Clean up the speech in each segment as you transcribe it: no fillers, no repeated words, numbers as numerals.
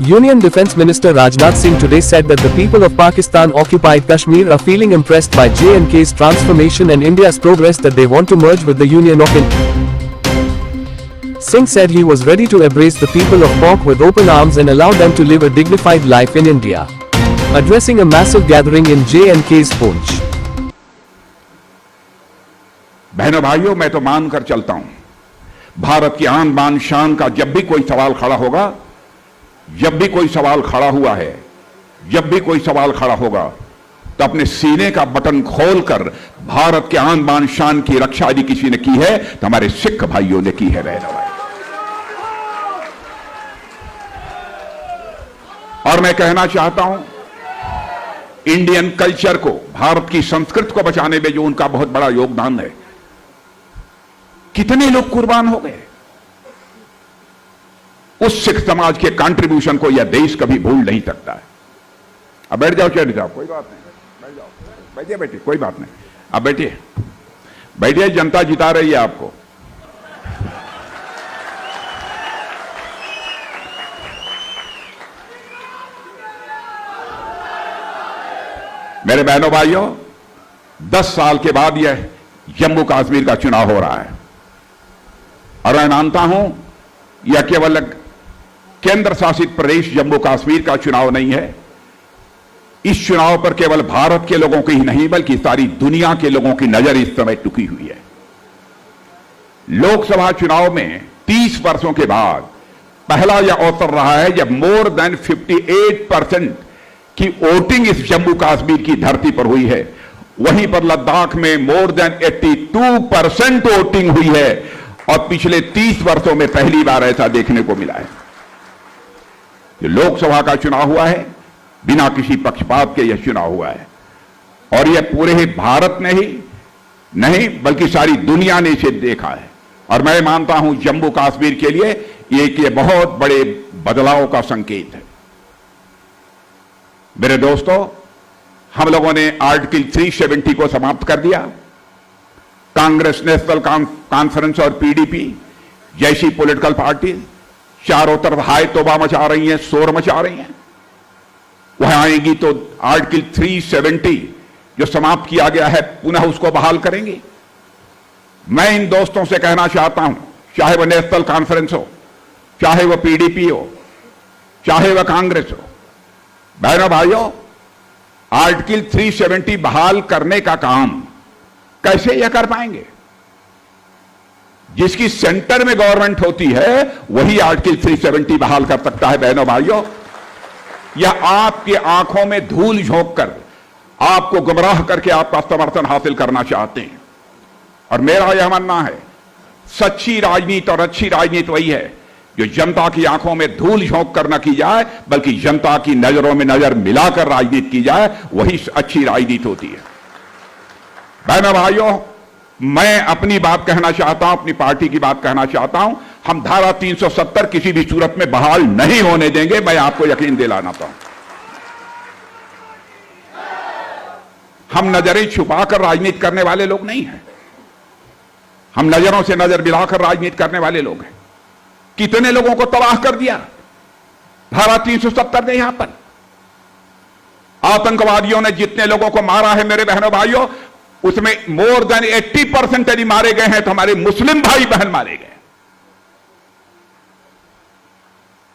Union Defence Minister Rajnath Singh today said that the people of Pakistan-occupied Kashmir are feeling impressed by J&K's transformation and India's progress that they want to merge with the Union of India. Singh said he was ready to embrace the people of Pak with open arms and allow them to live a dignified life in India. Addressing a massive gathering in J&K's Poonch. बहनों भाइयों, मैं तो मानकर चलता हूं, भारत की आन बान शान का जब भी कोई सवाल खड़ा होगा, जब भी कोई सवाल खड़ा हुआ है, जब भी कोई सवाल खड़ा होगा, तो अपने सीने का बटन खोलकर भारत के आन बान शान की रक्षा यदि किसी ने की है तो हमारे सिख भाइयों ने की है। बहनों भाई, और मैं कहना चाहता हूं, इंडियन कल्चर को, भारत की संस्कृति को बचाने में जो उनका बहुत बड़ा योगदान है, कितने लोग कुर्बान हो गए, उस सिख समाज के कंट्रीब्यूशन को यह देश कभी भूल नहीं सकता है। अब बैठ जाओ, चढ़ जाओ, कोई बात नहीं, बैठ जाओ, बैठिए बैठिए, कोई बात नहीं, अब बैठिए बैठिए, जनता जिता रही है आपको। मेरे बहनों भाइयों, 10 साल के बाद यह जम्मू कश्मीर का चुनाव हो रहा है और मैं मानता हूं यह केवल केंद्र शासित प्रदेश जम्मू कश्मीर का चुनाव नहीं है। इस चुनाव पर केवल भारत के लोगों की ही नहीं बल्कि सारी दुनिया के लोगों की नजर इस समय टिकी हुई है। लोकसभा चुनाव में 30 वर्षों के बाद पहला यह अवसर रहा है जब मोर देन 58% की वोटिंग इस जम्मू कश्मीर की धरती पर हुई है। वहीं पर लद्दाख में मोर देन 82% वोटिंग हुई है और पिछले 30 वर्षों में पहली बार ऐसा देखने को मिला है। लोकसभा का चुनाव हुआ है, बिना किसी पक्षपात के यह चुनाव हुआ है और यह पूरे ही भारत ने ही नहीं बल्कि सारी दुनिया ने इसे देखा है और मैं मानता हूं जम्मू कश्मीर के लिए ये बहुत बड़े बदलाव का संकेत है। मेरे दोस्तों, हम लोगों ने आर्टिकल 370 को समाप्त कर दिया। कांग्रेस, नेशनल कॉन्फ्रेंस और पीडीपी जैसी पॉलिटिकल पार्टी चारों तरफ हाय तौबा मचा रही हैं, शोर मचा रही हैं। वह आएंगी तो आर्टिकल 370 जो समाप्त किया गया है पुनः उसको बहाल करेंगी। मैं इन दोस्तों से कहना चाहता हूं, चाहे वह नेशनल कॉन्फ्रेंस हो, चाहे वह पीडीपी हो, चाहे वह कांग्रेस हो, बहनों भाइयों, आर्टिकल 370 बहाल करने का काम कैसे यह कर पाएंगे? जिसकी सेंटर में गवर्नमेंट होती है वही आर्टिकल 370 बहाल कर सकता है। बहनों भाइयों, यह आपकी आंखों में धूल झोंक कर आपको गुमराह करके आपका समर्थन हासिल करना चाहते हैं और मेरा यह मानना है सच्ची राजनीति और अच्छी राजनीति वही है जो जनता की आंखों में धूल झोंक कर न की जाए बल्कि जनता की नजरों में नजर मिलाकर राजनीति की जाए, वही अच्छी राजनीति होती है। बहनों भाइयों, मैं अपनी बात कहना चाहता हूं, अपनी पार्टी की बात कहना चाहता हूं। हम धारा 370 किसी भी सूरत में बहाल नहीं होने देंगे, मैं आपको यकीन दिलाना चाहता हूं। हम नजरें छुपाकर राजनीति करने वाले लोग नहीं हैं, हम नजरों से नजर मिलाकर राजनीति करने वाले लोग हैं। कितने लोगों को तबाह कर दिया धारा 370 ने। यहां पर आतंकवादियों ने जितने लोगों को मारा है मेरे बहनों भाइयों, उसमें मोर देन 80% यदि मारे गए हैं तो हमारे मुस्लिम भाई बहन मारे गए।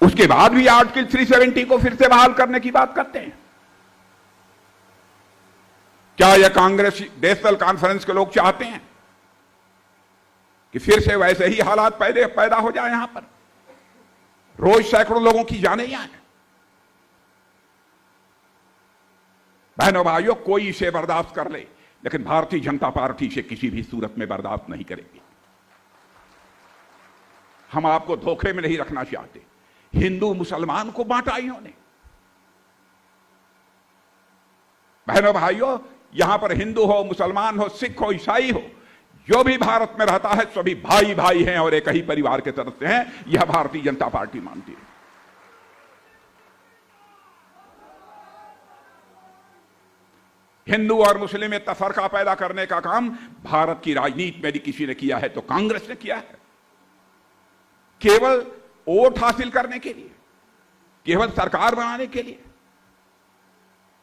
उसके बाद भी आर्टिकल 370 को फिर से बहाल करने की बात करते हैं। क्या यह कांग्रेस, नेशनल कॉन्फ्रेंस के लोग चाहते हैं कि फिर से वैसे ही हालात पैदा हो जाए? यहां पर रोज सैकड़ों लोगों की जाने जाए। बहनों भाइयों, कोई इसे बर्दाश्त कर ले लेकिन भारतीय जनता पार्टी इसे किसी भी सूरत में बर्दाश्त नहीं करेगी। हम आपको धोखे में नहीं रखना चाहते। हिंदू मुसलमान को बांटा इन्होंने। बहनों भाइयों, यहां पर हिंदू हो, मुसलमान हो, सिख हो, ईसाई हो, जो भी भारत में रहता है सभी भाई भाई हैं और एक ही परिवार के तरफ से हैं। यह भारतीय जनता पार्टी मानती है। हिंदू और मुस्लिम में तफरका पैदा करने का काम भारत की राजनीति में यदि किसी ने किया है तो कांग्रेस ने किया है, केवल वोट हासिल करने के लिए, केवल सरकार बनाने के लिए।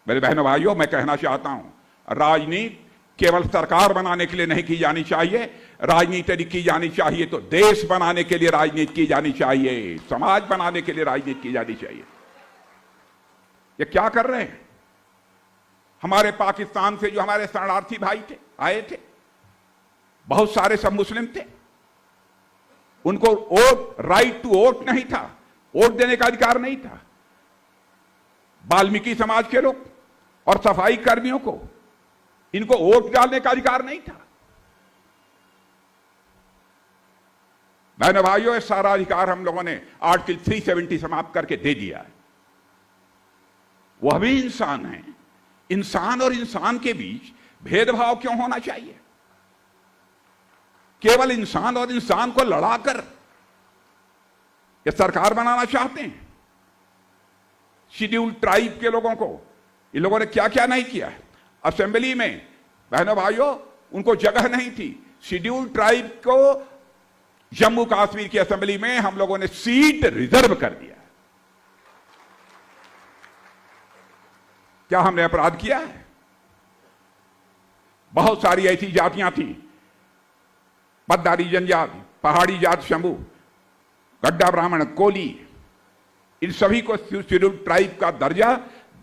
मेरे बहनों भाइयों, मैं कहना चाहता हूं, राजनीति केवल सरकार बनाने के लिए नहीं की जानी चाहिए। राजनीति यदि की जानी चाहिए तो देश बनाने के लिए राजनीति की जानी चाहिए, समाज बनाने के लिए राजनीति की जानी चाहिए। ये क्या कर रहे हैं? हमारे पाकिस्तान से जो हमारे शरणार्थी भाई थे, आए थे, बहुत सारे सब मुस्लिम थे। उनको वोट, राइट टू वोट नहीं था, वोट देने का अधिकार नहीं था। वाल्मीकि समाज के लोग और सफाई कर्मियों को, इनको वोट डालने का अधिकार नहीं था। बहनों भाइयों, ये सारा अधिकार हम लोगों ने आर्टिकल 370 समाप्त करके दे दिया है। वह भी इंसान है। इंसान और इंसान के बीच भेदभाव क्यों होना चाहिए? केवल इंसान और इंसान को लड़ाकर ये सरकार बनाना चाहते हैं। शेड्यूल्ड ट्राइब के लोगों को इन लोगों ने क्या क्या नहीं किया है। असेंबली में बहनों भाइयों, उनको जगह नहीं थी। शेड्यूल्ड ट्राइब को जम्मू कश्मीर की असेंबली में हम लोगों ने सीट रिजर्व कर दिया। क्या हमने अपराध किया है? बहुत सारी ऐसी जातियां थी, पद्दारी जनजाति, पहाड़ी जात शंभू, गड्ढा ब्राह्मण, कोली, इन सभी को शेड्यूल्ड ट्राइब का दर्जा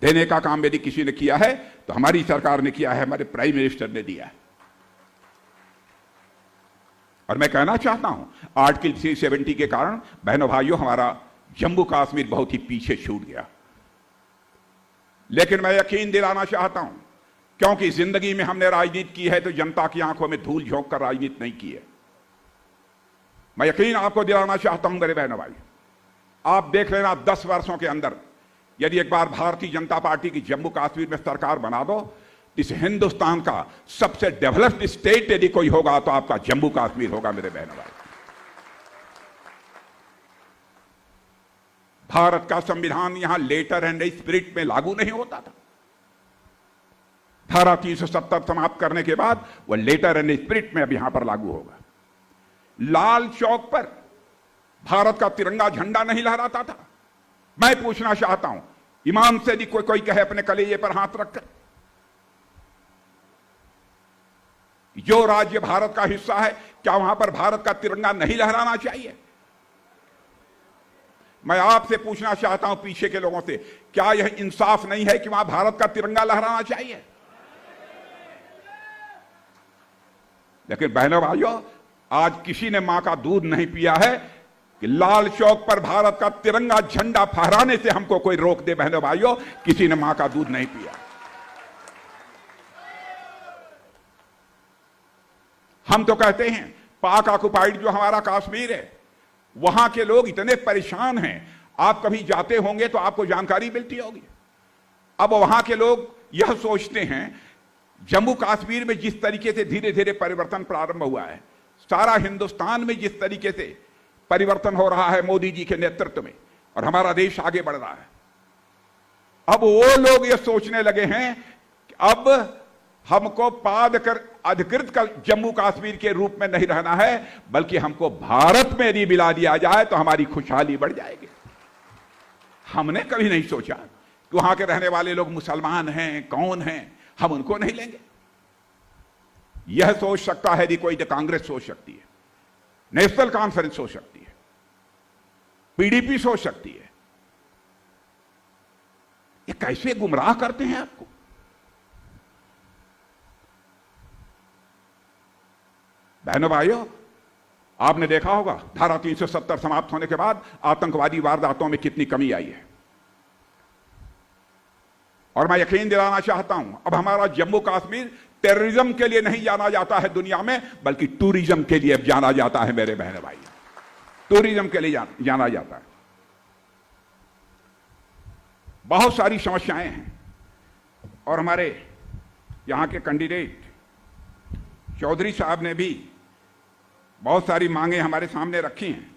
देने का काम यदि किसी ने किया है तो हमारी सरकार ने किया है, हमारे प्राइम मिनिस्टर ने दिया है। और मैं कहना चाहता हूं, आर्टिकल 370 के कारण बहनों भाइयों, हमारा जम्मू कश्मीर बहुत ही पीछे छूट गया। लेकिन मैं यकीन दिलाना चाहता हूं, क्योंकि जिंदगी में हमने राजनीति की है तो जनता की आंखों में धूल झोंक कर राजनीति नहीं की है। मैं यकीन आपको दिलाना चाहता हूं मेरे बहनों भाई, आप देख लेना 10 वर्षों के अंदर यदि एक बार भारतीय जनता पार्टी की जम्मू कश्मीर में सरकार बना दो, इस हिंदुस्तान का सबसे डेवलप्ड स्टेट यदि कोई होगा तो आपका जम्मू कश्मीर होगा मेरे बहनों भाई। भारत का संविधान यहां लेटर एंड स्पिरिट में लागू नहीं होता था। धारा 370 समाप्त करने के बाद वह लेटर एंड स्पिरिट में अब यहां पर लागू होगा। लाल चौक पर भारत का तिरंगा झंडा नहीं लहराता था। मैं पूछना चाहता हूं, ईमान से यदि कोई कहे अपने कलेजे पर हाथ रखकर, जो राज्य भारत का हिस्सा है, क्या वहां पर भारत का तिरंगा नहीं लहराना चाहिए? मैं आपसे पूछना चाहता हूं, पीछे के लोगों से, क्या यह इंसाफ नहीं है कि वहां भारत का तिरंगा लहराना चाहिए? लेकिन बहनों भाइयों, आज किसी ने मां का दूध नहीं पिया है कि लाल चौक पर भारत का तिरंगा झंडा फहराने से हमको कोई रोक दे। बहनों भाइयों, किसी ने मां का दूध नहीं पिया। हम तो कहते हैं पाक ऑक्युपाइड जो हमारा कश्मीर है, वहां के लोग इतने परेशान हैं। आप कभी जाते होंगे तो आपको जानकारी मिलती होगी। अब वहां के लोग यह सोचते हैं, जम्मू कश्मीर में जिस तरीके से धीरे धीरे परिवर्तन प्रारंभ हुआ है, सारा हिंदुस्तान में जिस तरीके से परिवर्तन हो रहा है मोदी जी के नेतृत्व में, और हमारा देश आगे बढ़ रहा है, अब वो लोग ये सोचने लगे हैं कि अब हमको अधिकृत कर जम्मू कश्मीर के रूप में नहीं रहना है, बल्कि हमको भारत में यदि मिला दिया जाए तो हमारी खुशहाली बढ़ जाएगी। हमने कभी नहीं सोचा कि वहां के रहने वाले लोग मुसलमान हैं, कौन हैं, हम उनको नहीं लेंगे। यह सोच सकता है यदि कोई, तो कांग्रेस सोच सकती है, नेशनल कॉन्फ्रेंस सोच सकती है, पीडीपी सोच सकती है। ये कैसे गुमराह करते हैं आपको। बहनों भाइयों, आपने देखा होगा धारा 370 समाप्त होने के बाद आतंकवादी वारदातों में कितनी कमी आई है। और मैं यकीन दिलाना चाहता हूं, अब हमारा जम्मू कश्मीर टेररिज्म के लिए नहीं जाना जाता है दुनिया में, बल्कि टूरिज्म के लिए जाना जाता है मेरे बहन भाई। टूरिज्म के लिए जाना जाता है। बहुत सारी समस्याएं हैं और हमारे यहां के कैंडिडेट चौधरी साहब ने भी बहुत सारी मांगे हमारे सामने रखी हैं।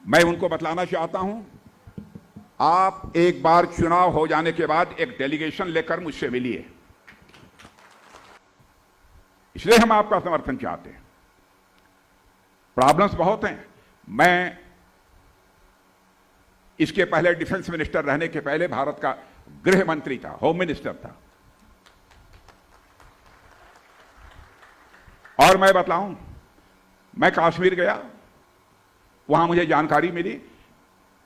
मैं उनको बतलाना चाहता हूं, आप एक बार चुनाव हो जाने के बाद एक डेलीगेशन लेकर मुझसे मिलिए, इसलिए हम आपका समर्थन चाहते हैं। प्रॉब्लम्स बहुत हैं। मैं इसके पहले डिफेंस मिनिस्टर रहने के पहले भारत का गृह मंत्री था, होम मिनिस्टर था। और मैं बतलाऊं, मैं कश्मीर गया, वहां मुझे जानकारी मिली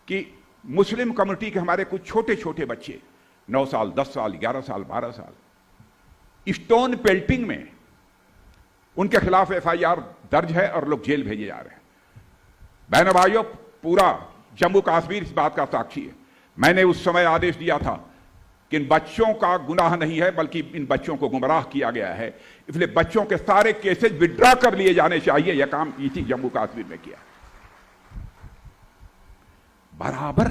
कि मुस्लिम कम्युनिटी के हमारे कुछ छोटे छोटे बच्चे 9 साल, 10 साल, 11 साल, 12 साल स्टोन पेल्टिंग में उनके खिलाफ FIR दर्ज है और लोग जेल भेजे जा रहे हैं। बहनों भाइयों, पूरा जम्मू कश्मीर इस बात का साक्षी है। मैंने उस समय आदेश दिया था कि इन बच्चों का गुनाह नहीं है, बल्कि इन बच्चों को गुमराह किया गया है, इसलिए बच्चों के सारे केसेस विड्रॉ कर लिए जाने चाहिए। यह काम इसी जम्मू कश्मीर में किया। बराबर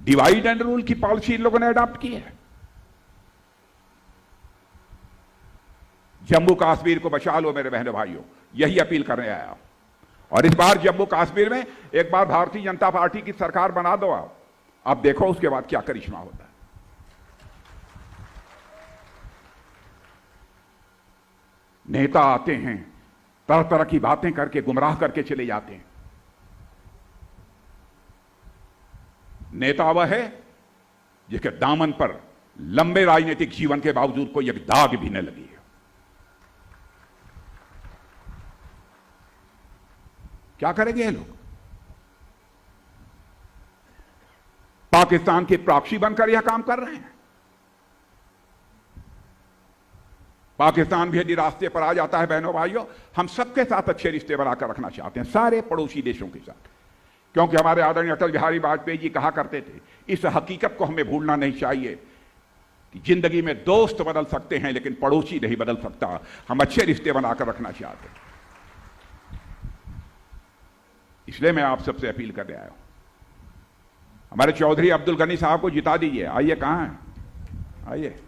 डिवाइड एंड रूल की पॉलिसी इन लोगों ने अडॉप्ट की है। जम्मू कश्मीर को बचा लो मेरे बहनों भाइयों, यही अपील करने आया हूं। और इस बार जम्मू कश्मीर में एक बार भारतीय जनता पार्टी की सरकार बना दो आप देखो उसके बाद क्या करिश्मा होता है। नेता आते हैं, तरह तरह की बातें करके गुमराह करके चले जाते हैं। नेता वह है जिसके दामन पर लंबे राजनीतिक जीवन के बावजूद कोई एक दाग भी न लगी है। क्या करेंगे ये लोग? पाकिस्तान के प्रॉक्सी बनकर यह काम कर रहे हैं। पाकिस्तान भी यदि रास्ते पर आ जाता है बहनों भाइयों, हम सबके साथ अच्छे रिश्ते बनाकर रखना चाहते हैं, सारे पड़ोसी देशों के साथ। क्योंकि हमारे आदरणीय अटल बिहारी वाजपेयी जी कहा करते थे, इस हकीकत को हमें भूलना नहीं चाहिए कि जिंदगी में दोस्त बदल सकते हैं लेकिन पड़ोसी नहीं बदल सकता। हम अच्छे रिश्ते बनाकर रखना चाहते हैं। इसलिए मैं आप सबसे अपील करने आया हूं, हमारे चौधरी अब्दुल गनी साहब को जिता दीजिए। आइए, कहां हैं? आइए।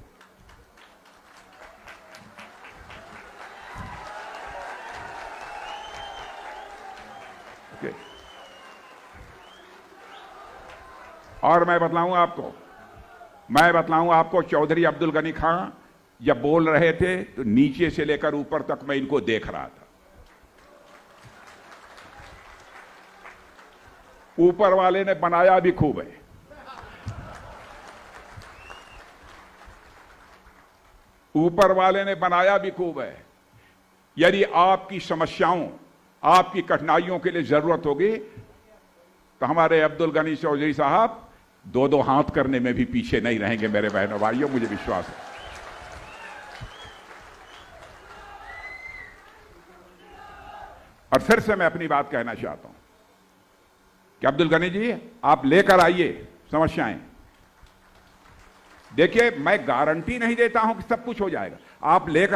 और मैं बतलाऊं आपको चौधरी अब्दुल गनी खान जब बोल रहे थे तो नीचे से लेकर ऊपर तक मैं इनको देख रहा था। ऊपर वाले ने बनाया भी खूब है। ऊपर वाले ने बनाया भी खूब है। यदि आपकी समस्याओं, आपकी कठिनाइयों के लिए जरूरत होगी तो हमारे अब्दुल गनी चौधरी साहब 2-2 हाथ करने में भी पीछे नहीं रहेंगे मेरे बहनों भाइयों, मुझे विश्वास है। और फिर से मैं अपनी बात कहना चाहता हूं कि अब्दुल गनी जी, आप लेकर आइए समस्याएं। देखिए, मैं गारंटी नहीं देता हूं कि सब कुछ हो जाएगा। आप लेकर